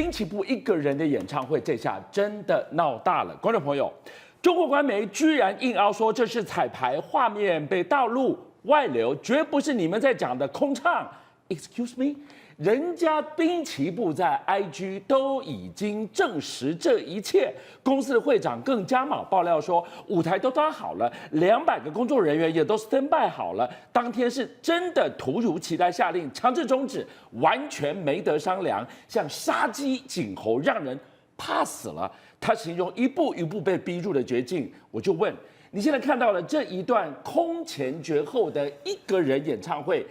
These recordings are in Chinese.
滨崎步一个人的演唱会，这下真的闹大了。观众朋友，中国官媒居然硬凹说这是彩排，画面被大陆外流，绝不是你们在讲的空唱。Excuse me， 人家滨崎步在 IG 都已经证实这一切，公司的会长更加码爆料说，舞台都搭好了，200个工作人员也都 stand by 好了，当天是真的突如其来下令强制终止，完全没得商量，像杀鸡儆猴，让人怕死了。他形容一步一步被逼入了绝境。我就问，你现在看到了这一段空前绝后的一个人演唱会，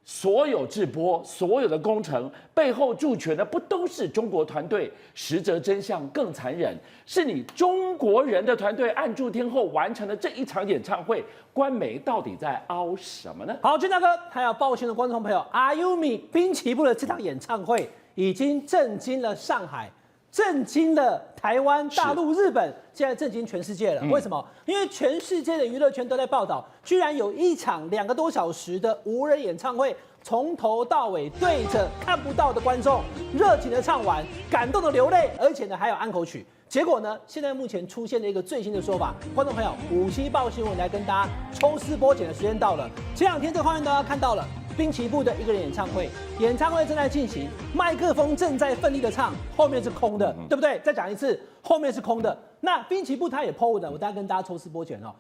所有制播、所有的工程背后助权的不都是中国团队？实则真相更残忍，是你中国人的团队暗助天后完成了这一场演唱会，官媒到底在凹什么呢？好，俊大哥还有抱歉的观众朋友，Ayumi 滨崎步的这场演唱会已经震惊了上海，震惊了台湾、大陆、日本，现在震惊全世界了。为什么？因为全世界的娱乐圈都在报道，居然有一场2个多小时的无人演唱会，从头到尾对着看不到的观众，热情的唱完，感动的流泪，而且呢还有安口曲。结果呢，现在目前出现了一个最新的说法，观众朋友，57报新闻来跟大家抽丝剥茧的时间到了。前2天这个画面大家看到了。滨崎步的一个人演唱会，演唱会正在进行，麦克风正在奋力的唱，后面是空的，对不对？再讲一次，后面是空的。那滨崎步他也 po 文了，我等下跟大家抽丝剥茧哦。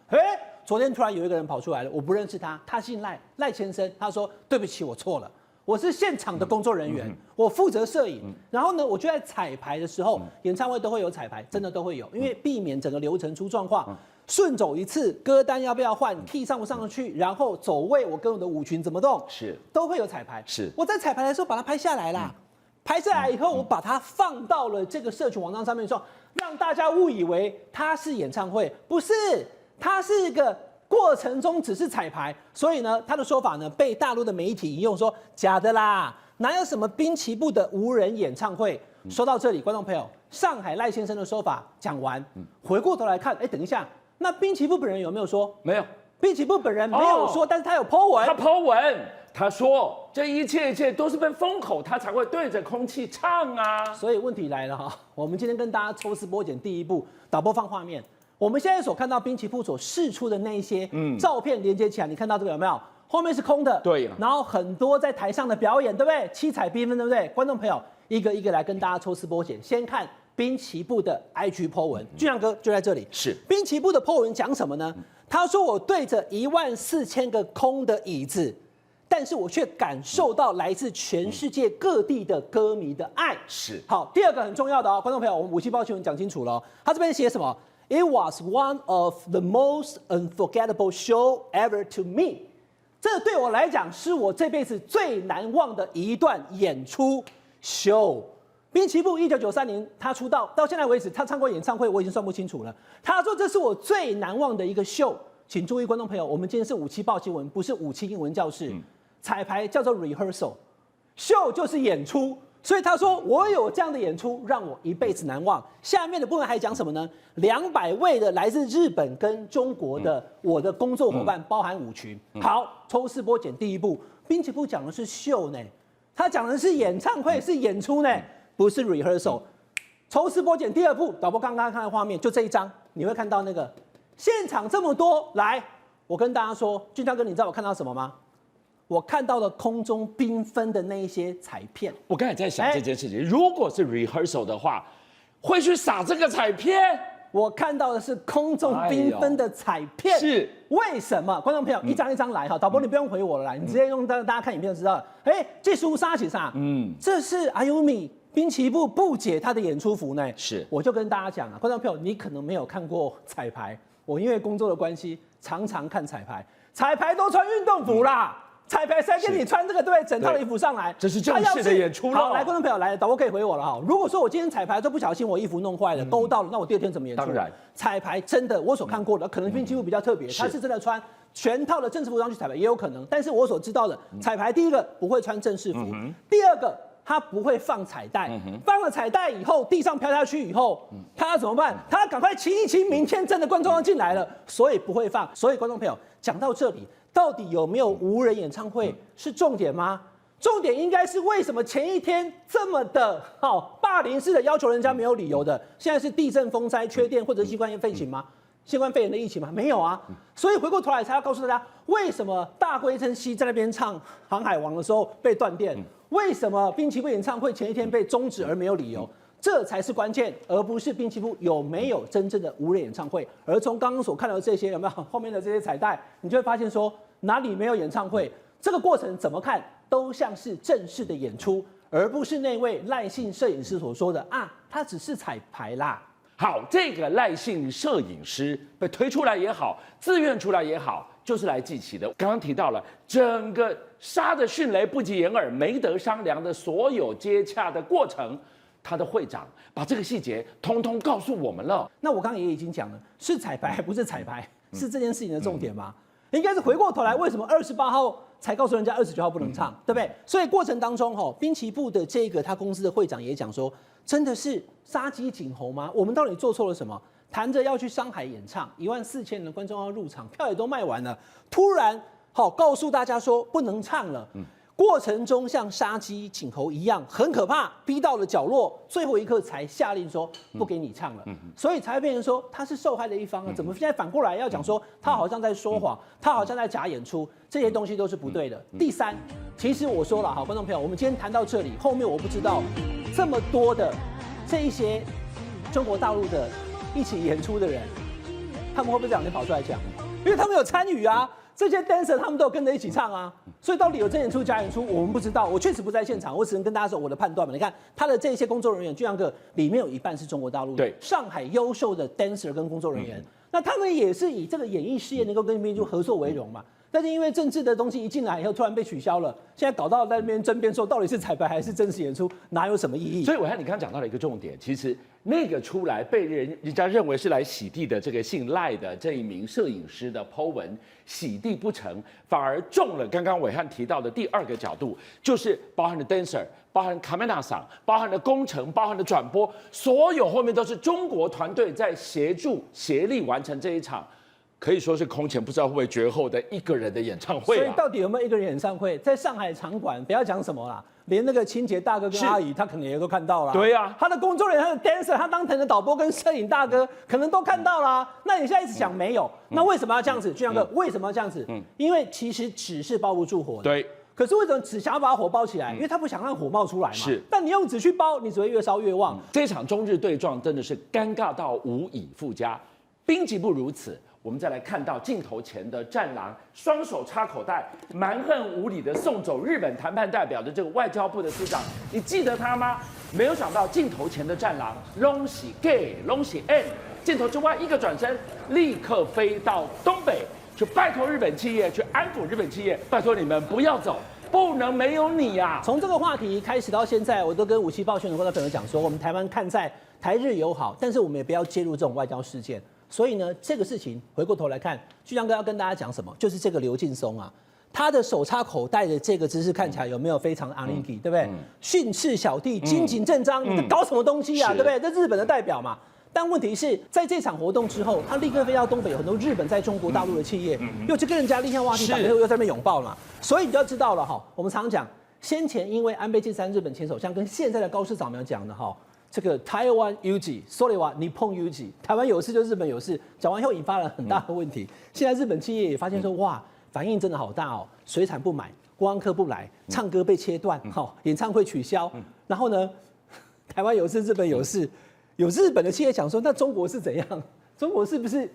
昨天突然有一个人跑出来了，我不认识他，他姓赖先生，他说对不起，我错了，我是现场的工作人员，我负责摄影。然后呢，我就在彩排的时候，演唱会都会有彩排，真的都会有，因为避免整个流程出状况。顺走一次，歌单要不要换 ，key 上不上得去，然后走位，我跟我的舞群怎么动，都会有彩排。我在彩排的时候把它拍下来啦，拍下来以后，我把它放到了这个社群网站上面说，让大家误以为它是演唱会，不是，它是一个过程中只是彩排。所以呢，他的说法呢被大陆的媒体引用说假的啦，哪有什么滨崎步的无人演唱会？说到这里，观众朋友，上海赖先生的说法讲完，回过头来看，等一下。那滨崎步本人有没有说？没有，滨崎步本人没有说，但是他有 po 文。他 po 文，他说这一切都是被封口，他才会对着空气唱啊。所以问题来了哈，我们今天跟大家抽丝剥茧，第一步，导播放画面，我们现在所看到滨崎步所释出的那一些照片连接起来，你看到这个有没有？后面是空的，对。然后很多在台上的表演，对不对？七彩缤纷，对不对？观众朋友，一个一个来跟大家抽丝剥茧，先看。滨崎步的 IG po 文，俊亮哥就在这里。是滨崎步的 po 文讲什么呢？他说我对着14000个空的椅子，但是我却感受到来自全世界各地的歌迷的爱。是好，第二个很重要的观众朋友，我们57报新闻讲清楚了。他这边写什么 ？It was one of the most unforgettable show ever to me。这对我来讲是我这辈子最难忘的一段演出 show。滨崎步1993年他出道，到现在为止他唱过演唱会，我已经算不清楚了。他说这是我最难忘的一个秀，请注意，观众朋友，我们今天是57报新闻，不是57英文教室。彩排叫做 rehearsal， 秀就是演出，所以他说我有这样的演出，让我一辈子难忘。下面的部分还讲什么呢？200位的来自日本跟中国的我的工作伙伴，包含舞群。好，抽丝剥茧，第一步，滨崎步讲的是秀呢，他讲的是演唱会，是演出呢。不是 rehearsal， 抽丝剥茧。第二步，导播刚刚看到画面，就这一张，你会看到那个现场这么多。来，我跟大家说，俊大哥，你知道我看到什么吗？我看到了空中缤纷的那一些彩片。我刚才在想这件事情，如果是 rehearsal 的话，会去撒这个彩片。我看到的是空中缤纷的彩片，是为什么？观众朋友，一张一张来哈，导播你不用回我了啦，你直接用大家看影片就知道了。这书杀起啥？这是 Ayumi。滨崎步布姐她的演出服呢？是，我就跟大家讲啊，观众朋友，你可能没有看过彩排，我因为工作的关系，常常看彩排，彩排都穿运动服啦，彩排谁跟你穿这个对整套的衣服上来？这是正式的演出了。好，来，观众朋友，来，导播可以回我了哈。如果说我今天彩排都不小心我衣服弄坏了，勾到了，那我第2天怎么演出？当然，彩排真的我所看过的，可能滨崎步比较特别，他是真的穿全套的正式服装去彩排，也有可能。但是我所知道的，彩排第一个不会穿正式服，第二个。他不会放彩带，放了彩带以后，地上飘下去以后，他要怎么办？他要赶快清一清，明天真的观众要进来了，所以不会放。所以观众朋友讲到这里，到底有没有无人演唱会是重点吗？重点应该是为什么前一天这么的霸凌式的要求人家没有理由的，现在是地震、风灾、缺电或者新冠肺炎吗？新冠肺炎的疫情吗？没有啊。所以回过头来才要告诉大家，为什么大龟真希在那边唱《航海王》的时候被断电？为什么滨崎步演唱会前一天被终止而没有理由？这才是关键，而不是滨崎步有没有真正的无人演唱会。而从刚刚所看到的这些，有没有后面的这些彩带，你就会发现说哪里没有演唱会，这个过程怎么看都像是正式的演出，而不是那位赖姓摄影师所说的啊，他只是彩排啦。好，这个赖姓摄影师被推出来也好，自愿出来也好，就是来祭旗的。刚刚提到了整个杀的迅雷不及掩耳，没得商量的所有接洽的过程，他的会长把这个细节通通告诉我们了。那我刚刚也已经讲了，是彩排还不是彩排，是这件事情的重点吗？应该是回过头来，为什么28号才告诉人家29号不能唱，对不对？所以过程当中，滨崎步的这个他公司的会长也讲说，真的是杀鸡儆猴吗？我们到底做错了什么？谈着要去上海演唱，14000人的观众要入场，票也都卖完了，突然告诉大家说不能唱了。过程中像杀鸡儆猴一样，很可怕，逼到了角落，最后一刻才下令说不给你唱了，所以才会变成说他是受害的一方啊。怎么现在反过来要讲说他好像在说谎，他好像在假演出，这些东西都是不对的。第三，其实我说了，好，观众朋友，我们今天谈到这里，后面我不知道这么多的这一些中国大陆的一起演出的人，他们会不会这两天跑出来讲？因为他们有参与啊。这些 dancer 他们都有跟着一起唱啊，所以到底有真演出假演出，我们不知道。我确实不在现场，我只能跟大家说我的判断嘛。你看他的这些工作人员，俊阳哥里面有一半是中国大陆的，对，上海优秀的 dancer 跟工作人员，那他们也是以这个演艺事业能够跟滨崎步合作为荣嘛。但是因为政治的东西一进来以后，突然被取消了，现在搞到在那边争辩说到底是彩排还是真实演出，哪有什么意义？所以我看你刚刚讲到了一个重点，其实那个出来被人家认为是来洗地的这个姓赖的这一名摄影师的 po 文洗地不成，反而中了刚刚伟汉提到的第二个角度，就是包含了 dancer， 包含 camera 上，包含了工程，包含了转播，所有后面都是中国团队在协助协力完成这一场。可以说是空前不知道会不会绝后的一个人的演唱会、所以到底有没有一个人演唱会？在上海场馆，不要讲什么啦，连那个清洁大哥跟阿姨，他可能也都看到了。对呀、他的工作人员、他的 dancer， 他当成的导播跟摄影大哥，可能都看到了。那你现在一直讲没有，那为什么要这样子？俊阳哥，为什么要这样子？因为其实纸是包不住火的。对。可是为什么纸想要把火包起来？因为他不想让火冒出来嘛。是。但你用纸去包，你只会越烧越旺。这场中日对撞真的是尴尬到无以复加，滨崎步如此。我们再来看到镜头前的战狼，双手插口袋，蛮横无理的送走日本谈判代表的这个外交部的司长，你记得他吗？没有想到镜头前的战狼，拢是 gay， 拢是 N， 镜头之外一个转身，立刻飞到东北，去拜托日本企业，去安抚日本企业，拜托你们不要走。不能没有你呀！从这个话题开始到现在，我都跟57报讯的观众朋友讲说，我们台湾看在台日友好，但是我们也不要介入这种外交事件。所以呢，这个事情回过头来看，俊阳哥要跟大家讲什么？就是这个刘劲松啊，他的手插口袋的这个姿势看起来有没有非常阿linki，对不对？训斥小弟，军警正章，你在搞什么东西啊？对不对？这日本的代表嘛。但问题是在这场活动之后，他立刻飞到东北，有很多日本在中国大陆的企业，又去跟人家立下话题，又在那边拥抱嘛。所以你就要知道了哈，我们常讲，先前因为安倍晋三日本前首相跟现在的高市早苗讲的哈。这个台湾有事，所以话你碰有事，台湾有事就日本有事，讲完以后引发了很大的问题。现在日本企业也发现说，哇，反应真的好大哦，水产不买，观光客不来，唱歌被切断，演唱会取消，然后呢，台湾有事，日本有事，有日本的企业讲说，那中国是怎样？中国是不是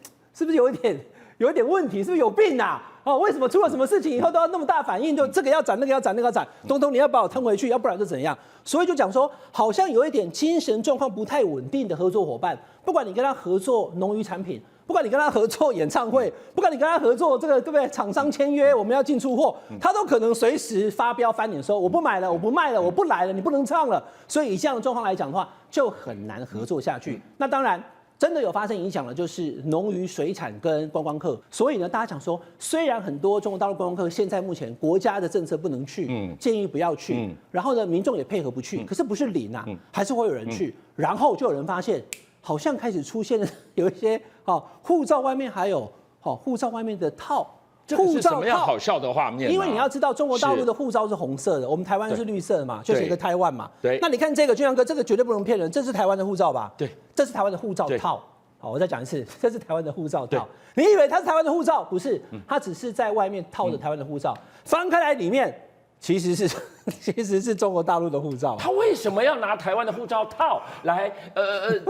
有一点问题？是不是有病啊？为什么出了什么事情以后都要那么大反应？就这个要斩，那个要斩，那个要斩，东东你要把我吞回去，要不然就怎样？所以就讲说，好像有一点精神状况不太稳定的合作伙伴，不管你跟他合作农渔产品，不管你跟他合作演唱会，不管你跟他合作这个对不对？厂商签约，我们要进出货，他都可能随时发飙翻脸说我不买了，我不卖了，我不来了，你不能唱了。所以以这样的状况来讲的话，就很难合作下去。那当然。真的有发生影响的，就是农渔水产跟观光客。所以呢，大家讲说，虽然很多中国大陆观光客现在目前国家的政策不能去，建议不要去，然后呢，民众也配合不去，可是不是零啊，还是会有人去。然后就有人发现，好像开始出现了有一些护照外面还有护照外面的套，护是什么样套好笑的画面？因为你要知道，中国大陆的护照是红色的，我们台湾是绿色的嘛，就写一个台湾嘛。对。那你看这个，俊阳哥，这个绝对不能骗人，这是台湾的护照吧？对，这是台湾的护照套。好，我再讲一次，这是台湾的护照套。你以为它是台湾的护照？不是，它只是在外面套着台湾的护照，翻开来里面其实是中国大陆的护照。他为什么要拿台湾的护照套来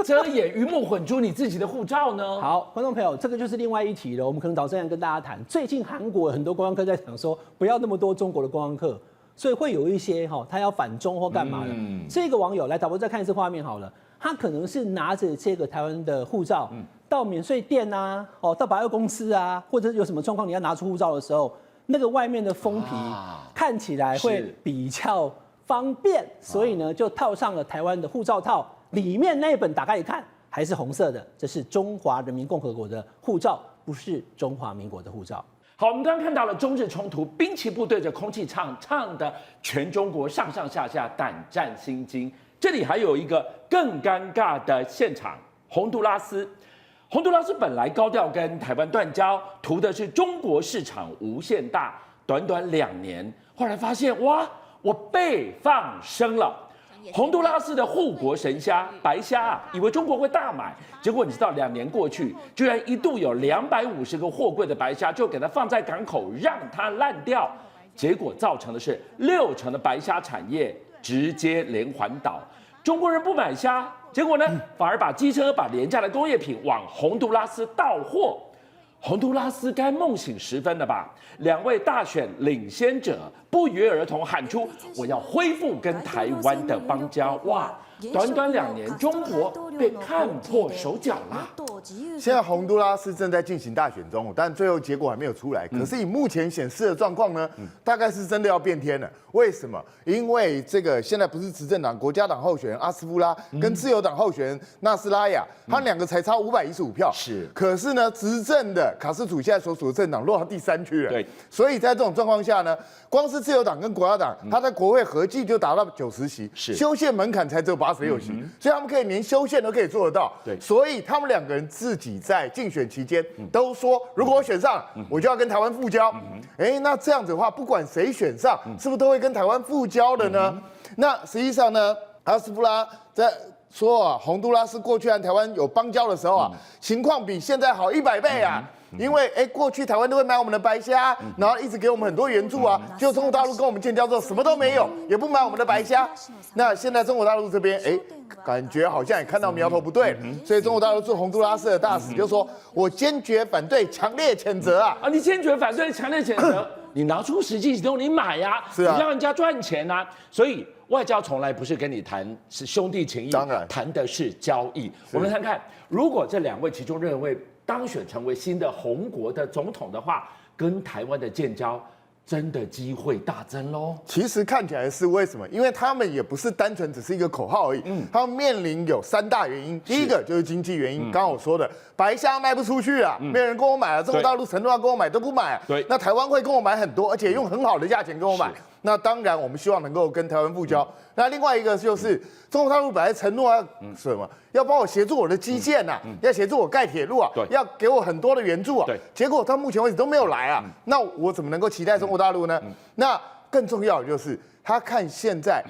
遮掩鱼目混珠你自己的护照呢？好，观众朋友，这个就是另外一题了。我们可能早这样跟大家谈，最近韩国很多观光客在讲说，不要那么多中国的观光客，所以会有一些他要反中或干嘛的。这个网友来，导播再看一次画面好了。他可能是拿着这个台湾的护照，到免税店啊，到百货公司啊，或者有什么状况你要拿出护照的时候，那个外面的封皮看起来会比较方便，所以呢就套上了台湾的护照套，里面那本打开一看还是红色的，这是中华人民共和国的护照，不是中华民国的护照。好，我们刚刚看到了中日冲突，兵棋部对着空气唱的全中国上上下下胆战心惊。这里还有一个更尴尬的现场，洪都拉斯。洪都拉斯本来高调跟台湾断交，图的是中国市场无限大，短短2年，后来发现哇，我被放生了。洪都拉斯的护国神虾白虾以为中国会大买，结果你知道2年过去，居然一度有250个货柜的白虾就给它放在港口让它烂掉，结果造成的是60%的白虾产业直接连环倒。中国人不买虾，结果呢，反而把机车把廉价的工业品往洪都拉斯倒货。洪都拉斯该梦醒时分了吧？2位大选领先者不约而同喊出：“我要恢复跟台湾的邦交。”哇！短短2年，中国被看破手脚啦。现在洪都拉斯正在进行大选中，但最后结果还没有出来。可是以目前显示的状况呢，大概是真的要变天了。为什么？因为这个现在不是执政党国家党候选人阿斯夫拉跟自由党候选人纳斯拉雅，他们2个才差515票。是。可是呢，执政的卡斯楚现在所属的政党落到第3区了。对。所以在这种状况下呢，光是自由党跟国家党，他在国会合计就达到90席，是。修宪门槛才只有86席，所以他们可以连修宪都可以做得到。对。所以他们2个人自己在竞选期间都说，如果我选上，我就要跟台湾复交。那这样子的话，不管谁选上，是不是都会跟台湾复交的呢？那实际上呢，阿斯夫拉在说洪都拉斯过去和台湾有邦交的时候情况比现在好100倍啊。因为过去台湾都会买我们的白虾，然后一直给我们很多援助啊，结果中国大陆跟我们建交之后什么都没有，也不买我们的白虾。那现在中国大陆这边感觉好像也看到苗头不对，所以中国大陆驻洪都拉斯的大使就说：“我坚决反对，强烈谴责啊！”你坚决反对，强烈谴责，你拿出实际行动，你买呀，是啊，你让人家赚钱啊。所以外交从来不是跟你谈是兄弟情谊，当然谈的是交易。我们看看，如果这2位其中任何一位当选成为新的红国的总统的话，跟台湾的建交真的机会大增喽。其实看起来是为什么？因为他们也不是单纯只是一个口号而已，他们面临有3大原因。第一个就是经济原因，刚刚我说的白虾卖不出去啊，没有人跟我买啊，中国大陆承诺要跟我买都不买，对，那台湾会跟我买很多，而且用很好的价钱跟我买。那当然，我们希望能够跟台湾复交。那另外一个就是中国大陆本来承诺要什么？要帮我协助我的基建呐，要协助我盖铁路啊，要给我很多的援助啊。结果到目前为止都没有来啊。那我怎么能够期待中国大陆呢？那更重要的就是他看现在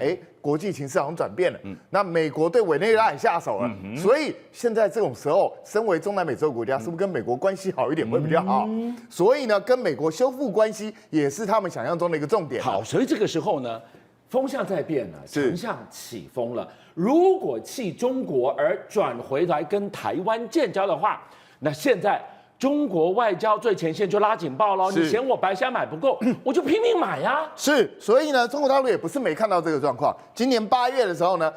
国际情势好像转变了，那美国对委内瑞拉也下手了，所以现在这种时候，身为中南美洲国家，是不是跟美国关系好一点会比较好？所以呢，跟美国修复关系也是他们想象中的一个重点。好，所以这个时候呢，风向在变了，丞相起风了。如果弃中国而转回来跟台湾建交的话，那现在中国外交最前线就拉警报喽！你嫌我白虾买不够，我就拼命买呀！是，所以呢，中国大陆也不是没看到这个状况。今年8月的时候呢，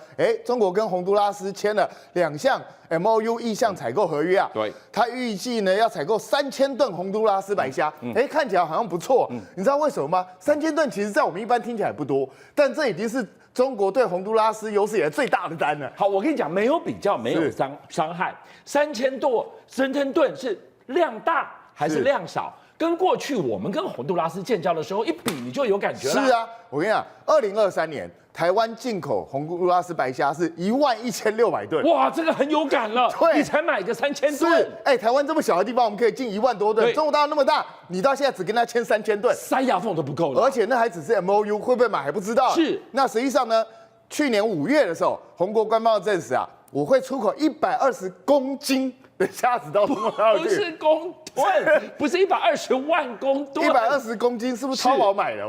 中国跟洪都拉斯签了2项 MOU 意向采购合约啊。对，他预计呢要采购3000吨洪都拉斯白虾，看起来好像不错。你知道为什么吗？3000吨其实在我们一般听起来不多，但这已经是中国对洪都拉斯有史以来最大的单了。好，我跟你讲，没有比较，没有伤害。3000吨是量大还是量少？跟过去我们跟洪都拉斯建交的时候一比，你就有感觉了。是啊，我跟你讲，2023年台湾进口洪都拉斯白虾是11600吨。哇，这个很有感了。对，你才买个3000吨。是，台湾这么小的地方，我们可以进1万多吨。中国大陆那么大，你到现在只跟他签3000吨，塞牙缝都不够了。而且那还只是 MOU， 会不会买还不知道。是，那实际上呢，去年5月的时候，洪国官方证实啊，我会出口120公斤的虾子到中国大陆去。不是公吨，不是120万公吨。120公斤是不是淘宝买的？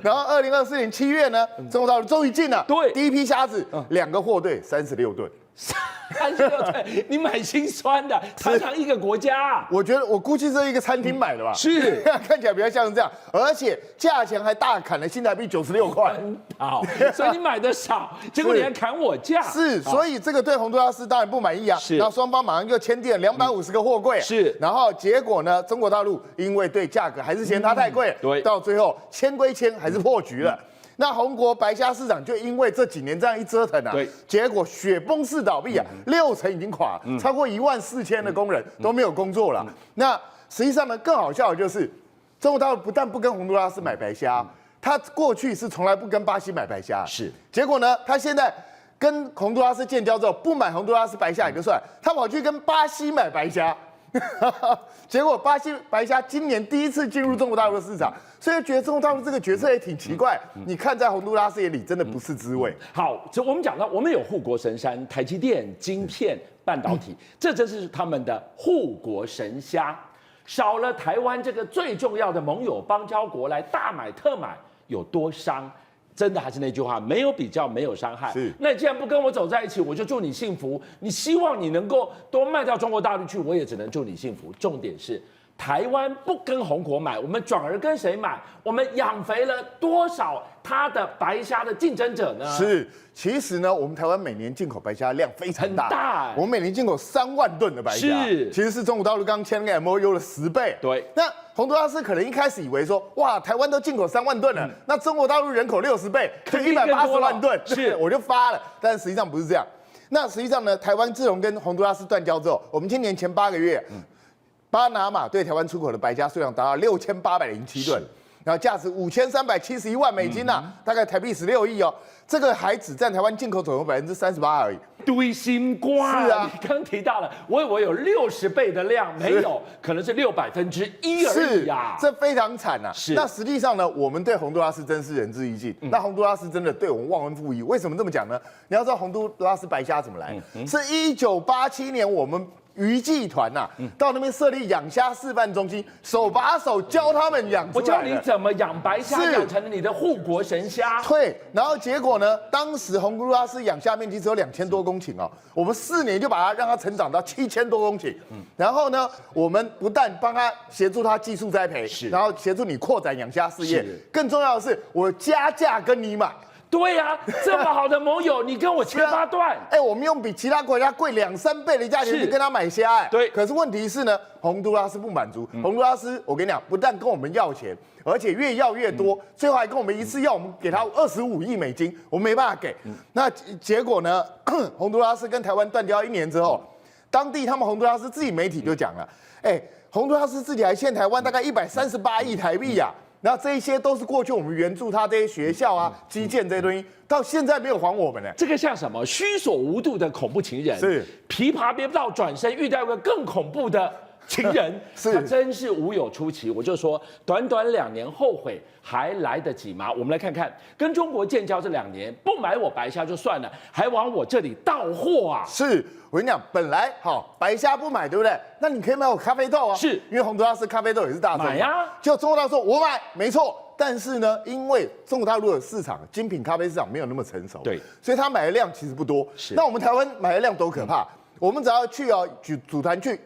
然后2024年7月呢，中国大陆终于进了，对，第一批虾子，2个货队36吨。36吨，你买心酸的，常常一个国家。我估计是一个餐厅买的吧，是看起来比较像是这样，而且价钱还大砍了新台币96块。好，所以你买的少，结果你还砍我价。是，所以这个对洪都拉斯当然不满意啊。是，然后双方马上就签订了250个货柜。是，然后结果呢，中国大陆因为对价格还是嫌它太贵，对，到最后签归签，还是破局了。那洪国白虾市场就因为这几年这样一折腾啊，对，结果雪崩式倒闭啊，60%已经垮，超过14000的工人都没有工作了。那实际上呢，更好笑的就是，中国大陆不但不跟洪都拉斯买白虾，他过去是从来不跟巴西买白虾，是，结果呢，他现在跟洪都拉斯建交之后，不买洪都拉斯白虾也就算，他跑去跟巴西买白虾。结果巴西白虾今年第一次进入中国大陆的市场，所以觉得中国大陆这个决策也挺奇怪。你看在洪都拉斯眼里真的不是滋味。好，就我们讲到，我们有护国神山，台积电、晶片、半导体，这真是他们的护国神虾。少了台湾这个最重要的盟友邦交国来大买特买，有多伤？真的还是那句话，没有比较，没有伤害。是，那你既然不跟我走在一起，我就祝你幸福。你希望你能够多卖到中国大陆去，我也只能祝你幸福。重点是，台湾不跟洪国买，我们转而跟谁买？我们养肥了多少它的白虾的竞争者呢？是，其实呢，我们台湾每年进口白虾量非常大，很大我们每年进口3万吨的白虾，是，其实是中国大陆刚签那个 MOU 的10倍。对，那洪都拉斯可能一开始以为说，哇，台湾都进口3万吨了，那中国大陆人口60倍，就180万吨，是，我就发了。但实际上不是这样。那实际上呢，台湾自从跟洪都拉斯断交之后，我们今年前8个月，巴拿马对台湾出口的白虾数量达到6807吨。然后价值5371万美金呐，大概台币16亿哦。这个还只占台湾进口总额38%而已。堆心瓜是啊，你刚提到了，我以为有60倍的量，没有，可能是1/6而已呀。这非常惨啊。是。那实际上呢，我们对洪都拉斯真是仁至义尽。那洪都拉斯真的对我们忘恩负义。为什么这么讲呢？你要知道洪都拉斯白虾怎么来，是1987年我们渔技团呐，到那边设立养虾示范中心，手把手教他们养出来的。我教你怎么养白虾，养成了你的护国神虾。对，然后结果呢？当时洪都拉斯养虾面积只有2000多公顷哦，我们4年就把它让它成长到7000多公顷。然后呢，我们不但帮他协助他技术栽培，然后协助你扩展养虾事业，更重要的是，我加价跟你买。对呀，这么好的盟友，你跟我切八段。我们用比其他国家贵2、3倍的价钱去跟他买虾，对。可是问题是呢，洪都拉斯不满足。洪都拉斯，我跟你讲，不但跟我们要钱，而且越要越多，最后还跟我们一次要我们给他25亿美金，我们没办法给。那结果呢，洪都拉斯跟台湾断交1年之后，当地他们洪都拉斯自己媒体就讲了，洪都拉斯自己还欠台湾大概138亿台币呀。然后这一些都是过去我们援助他这些学校啊、基建这些东西，到现在没有还我们呢。这个像什么？虚所无度的恐怖情人，是琵琶别到转身遇到一个更恐怖的情人，是他真是无有出奇。我就说，短短2年后悔还来得及吗？我们来看看，跟中国建交这2年，不买我白虾就算了，还往我这里到货啊！是我跟你讲，本来白虾不买，对不对？那你可以买我咖啡豆啊，是因为洪都拉斯咖啡豆也是大众买呀。就中国大陆说我买，没错。但是呢，因为中国大陆的市场精品咖啡市场没有那么成熟，对，所以他买的量其实不多。是。那我们台湾买的量多可怕？我们只要去组团去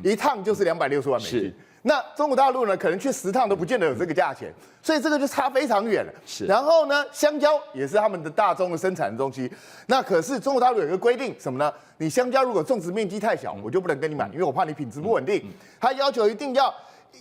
一趟就是260万美金。那中国大陆呢，可能去10趟都不见得有这个价钱，所以这个就差非常远了。是。然后呢，香蕉也是他们的大宗的生产东西。那可是中国大陆有一个规定，什么呢？你香蕉如果种植面积太小，我就不能跟你买，因为我怕你品质不稳定。他要求一定要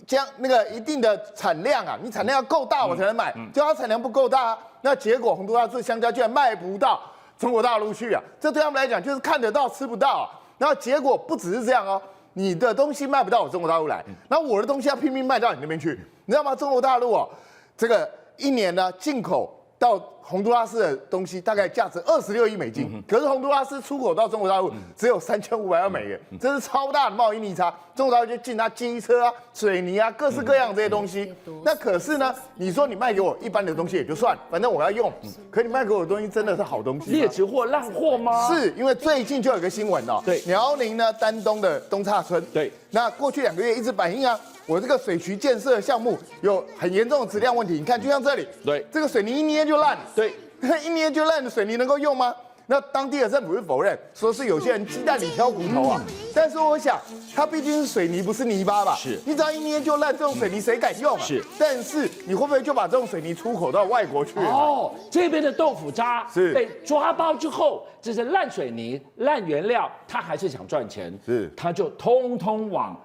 将那个一定的产量啊，你产量要够大我才能买。就它产量不够大，那结果洪都拉斯香蕉居然卖不到中国大陆去啊！这对他们来讲就是看得到吃不到啊。然后结果不只是这样哦。你的东西卖不到我中国大陆来，那我的东西要拼命卖到你那边去，你知道吗？中国大陆哦，这个一年呢进口到洪都拉斯的东西大概价值26亿美金，可是洪都拉斯出口到中国大陆只有3500万美元，这是超大的贸易逆差。中国大陆就进它机车啊、水泥啊、各式各样这些东西。那可是呢，你说你卖给我一般的东西也就算，反正我要用。可你卖给我的东西真的是好东西吗？劣质货、烂货吗？是因为最近就有一个新闻哦，对，辽宁呢丹东的东岔村，对，那过去2个月一直反映啊，我这个水渠建设项目有很严重的质量问题。你看，就像这里，对，这个水泥一捏就烂，对，一捏就烂的水泥能够用吗？那当地的政府是否认，说是有些人鸡蛋里挑骨头啊。但是我想，它毕竟是水泥，不是泥巴吧？是，你只要一捏就烂，这种水泥谁敢用啊？是，但是你会不会就把这种水泥出口到外国去？哦，这边的豆腐渣是被抓包之后，这是烂水泥、烂原料，他还是想赚钱，是，他就通通往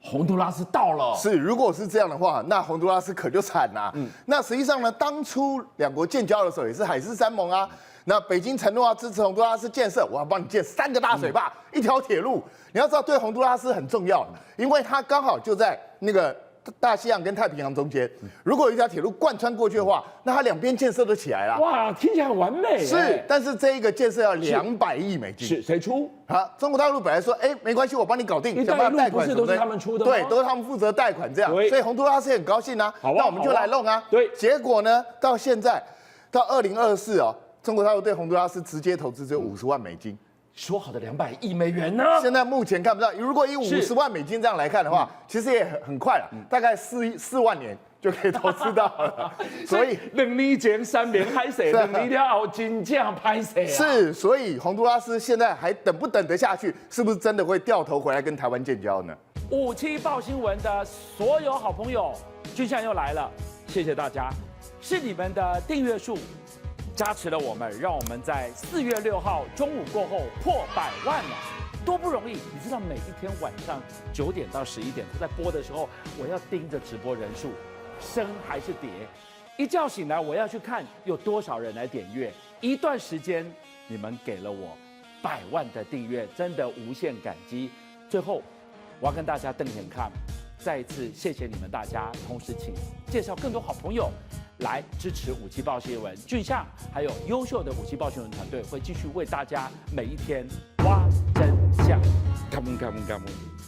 洪都拉斯倒了。是，如果是这样的话，那洪都拉斯可就惨啦。那实际上呢，当初两国建交的时候也是海誓山盟啊。那北京承诺要支持洪都拉斯建设，我要帮你建3个大水坝、1条铁路。你要知道，对洪都拉斯很重要，因为它刚好就在那个大西洋跟太平洋中间。如果有一条铁路贯穿过去的话，那它两边建设都起来了。哇，听起来很完美。是，但是这一个建设要200亿美金。是谁出？好，中国大陆本来说，没关系，我帮你搞定，一带一路不是都是他们出的吗？对，都是他们负责贷款这样，对所以洪都拉斯很高兴啊。好啊，那我们就来弄啊。对，结果呢，到现在到2024哦，中国大陆对洪都拉斯直接投资只有50万美金。说好的200亿美元呢？现在目前看不到。如果以50万美金这样来看的话，其实也很快了，大概4万年就可以投资到了。所以2年前3年拍谁，2年后真正拍谁啊？是，所以洪都拉斯现在还等不等得下去？是不是真的会掉头回来跟台湾建交呢57报新闻的所有好朋友，俊相又来了，谢谢大家，是你们的订阅数加持了我们，让我们在4月6号中午过后破100万了，多不容易！你知道每一天晚上9点到11点，他在播的时候，我要盯着直播人数升还是跌，一觉醒来我要去看有多少人来点阅。一段时间你们给了我100万的订阅，真的无限感激。最后我要跟大家瞪眼看，再一次谢谢你们大家，同时请介绍更多好朋友来支持57报新闻，俊相还有优秀的57报新闻团队会继续为大家每一天挖真相。Come on, come on, come on.